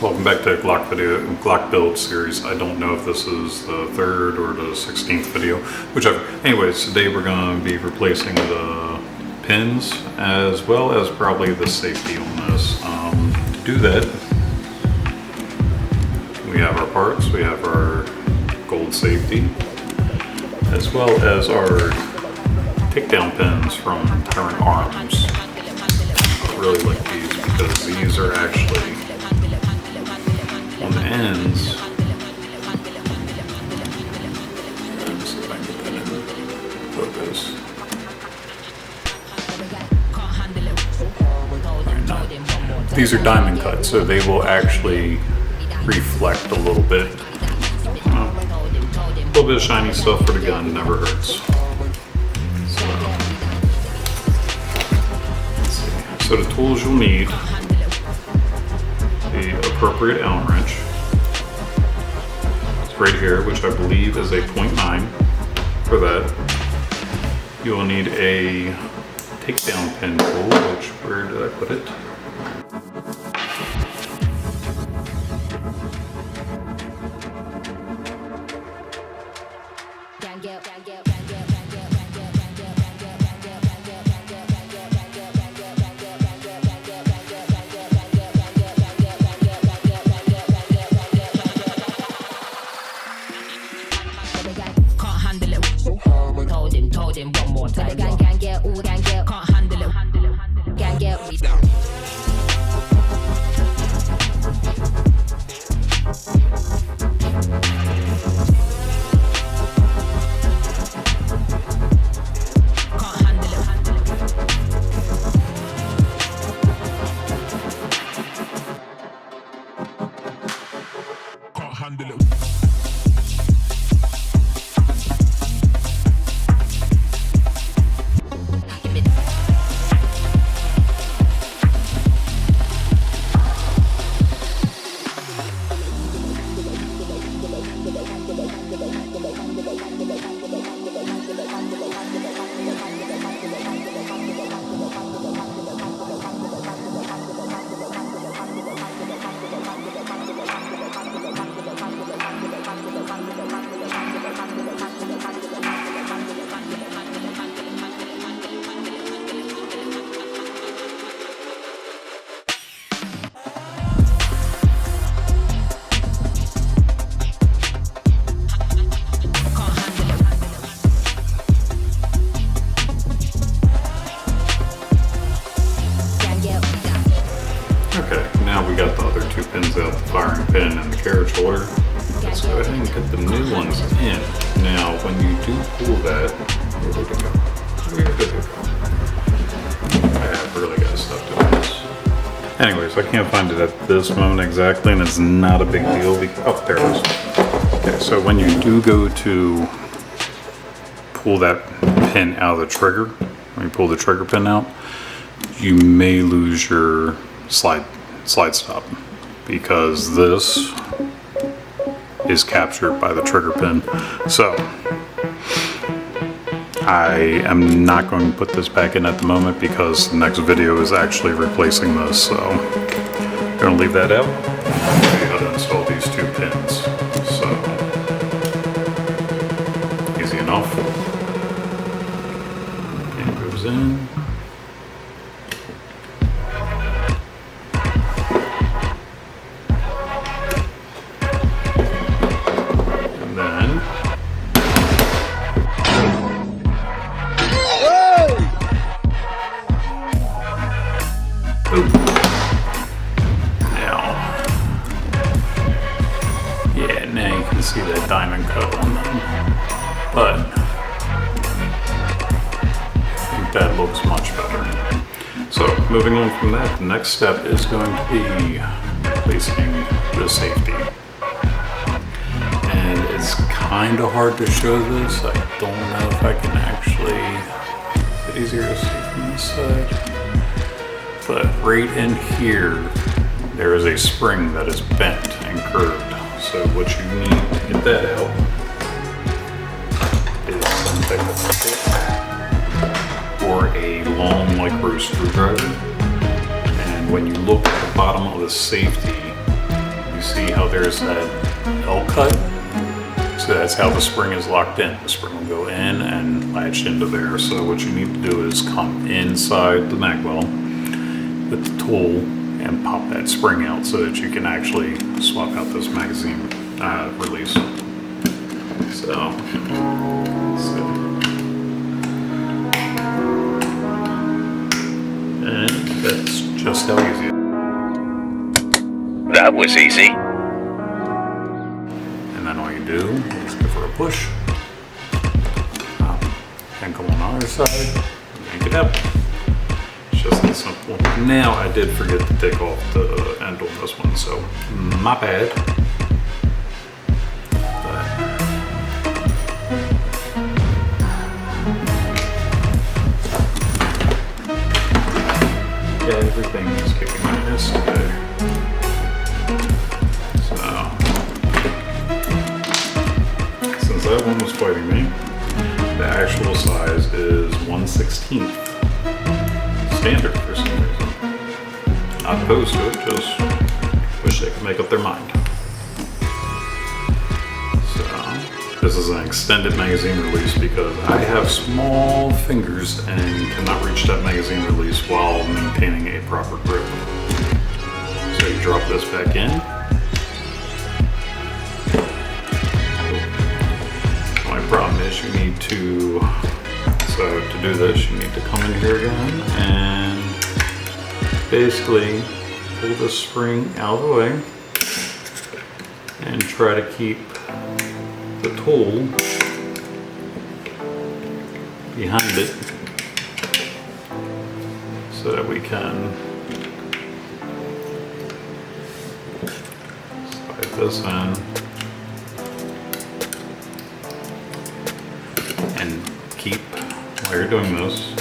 welcome back to Glock build series. I don't know if this is the 3rd or the 16th video, whichever. Anyways, today we're going to be replacing the pins as well as probably the safety on this. To do that, we have our parts, we have our gold safety, as well as our takedown pins from Tyrant Arms. I really like these because these are actually on the ends. Let's see if I can put it in focus. These are diamond cut, so they will actually reflect a little bit. A little bit of shiny stuff for the gun never hurts. So the tools you'll need: the appropriate Allen wrench. It's right here, which I believe is a 0.9 for that. You will need a takedown pin tool, which, where did I put it? Told him one more time. Gang get all gang get, can't handle it. Gang get me down. Can't handle it. Okay, now we got the other two pins out, the firing pin and the carriage holder. Let's go ahead and get the new ones in. Now, when you do pull that, where did it go? Where did it go? I have really got stuff to this. Anyways, I can't find it at this moment exactly, and it's not a big deal. Oh, there it is. Okay, so when you do go to pull that pin out of the trigger, when you pull the trigger pin out, you may lose your slide stop because this is captured by the trigger pin. So I am not going to put this back in at the moment because the next video is actually replacing this. So I'm going to leave that out. I'll show you how to install these two pins. So easy enough. Pin goes in. Now you can see that diamond cut on them, but I think that looks much better. So moving on from that, the next step is going to be replacing the safety. And it's kind of hard to show this. I don't know if I can actually, it's easier to see from this side. But right in here, there is a spring that is bent and curved. So what you need to get that out is something or a long micro screwdriver. And when you look at the bottom of the safety, you see how there's that L cut? So that's how the spring is locked in. The spring will go in and latch into there. So what you need to do is come inside the mag well with the tool and pop that spring out so that you can actually swap out this magazine release. So, and that's just how easy it is. That was easy. And then all you do is give her a push. And come on the other side, make it happen. It's just that simple. Now I did forget to take off the end on this one, so my bad. Yeah, everything is kicking my ass today. So, since that one was fighting me, the actual size is 1/16 standard for some reason. Not opposed to it, just wish they could make up their mind. So, this is an extended magazine release because I have small fingers and cannot reach that magazine release while maintaining a proper grip. So you drop this back in. My problem is you need to, so to do this you need to come in here again and basically pull the spring out of the way and try to keep the tool behind it so that we can slide this in and keep, while you're doing this,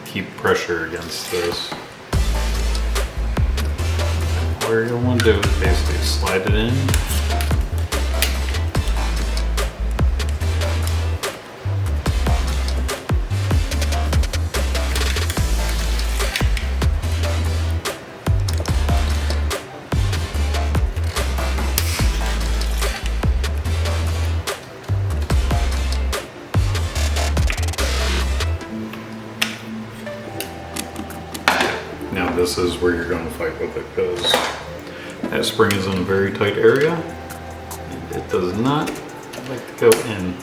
keep pressure against this. What you'll want to do is basically slide it in. Now this is where you're going to fight with it because that spring is in a very tight area and it does not like to go in.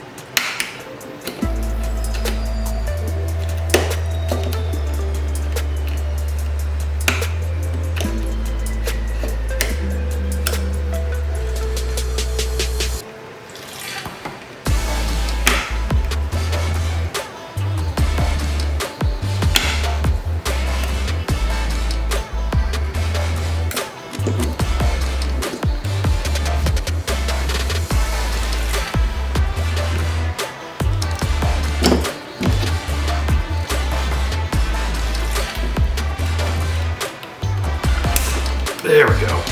There we go.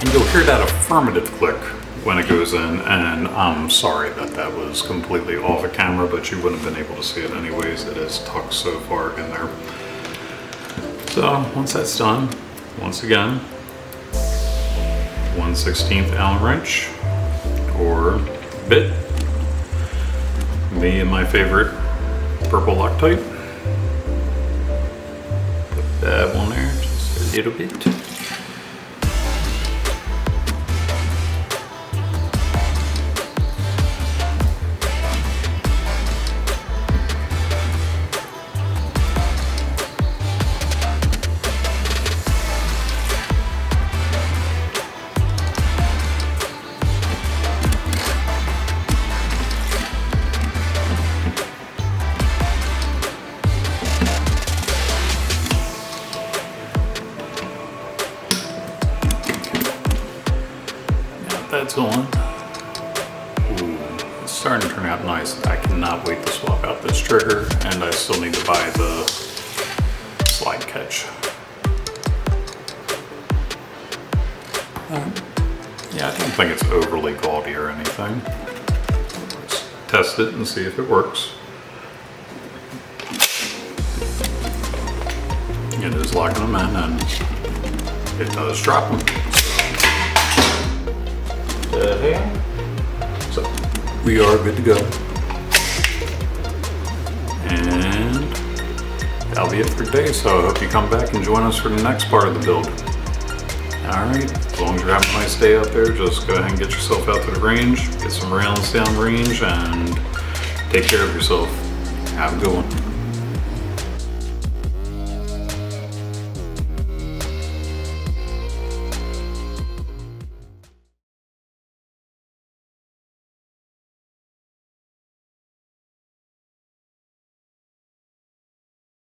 And you'll hear that affirmative click when it goes in, and I'm sorry that that was completely off of camera, but you wouldn't have been able to see it anyways. It is tucked so far in there. So once that's done, once again, 1/16 Allen wrench or bit. Me and my favorite purple Loctite. Put that one there just a little bit. That's on. Ooh, it's starting to turn out nice. I cannot wait to swap out this trigger, and I still need to buy the slide catch. Yeah, I don't think it's overly gaudy or anything. Let's test it and see if it works. It is locking them in, and it does drop them. So we are good to go. And that'll be it for today. So I hope you come back and join us for the next part of the build. Alright, as long as you're having a nice day out there, just go ahead and get yourself out to the range, get some rounds down range, and take care of yourself. Have a good one.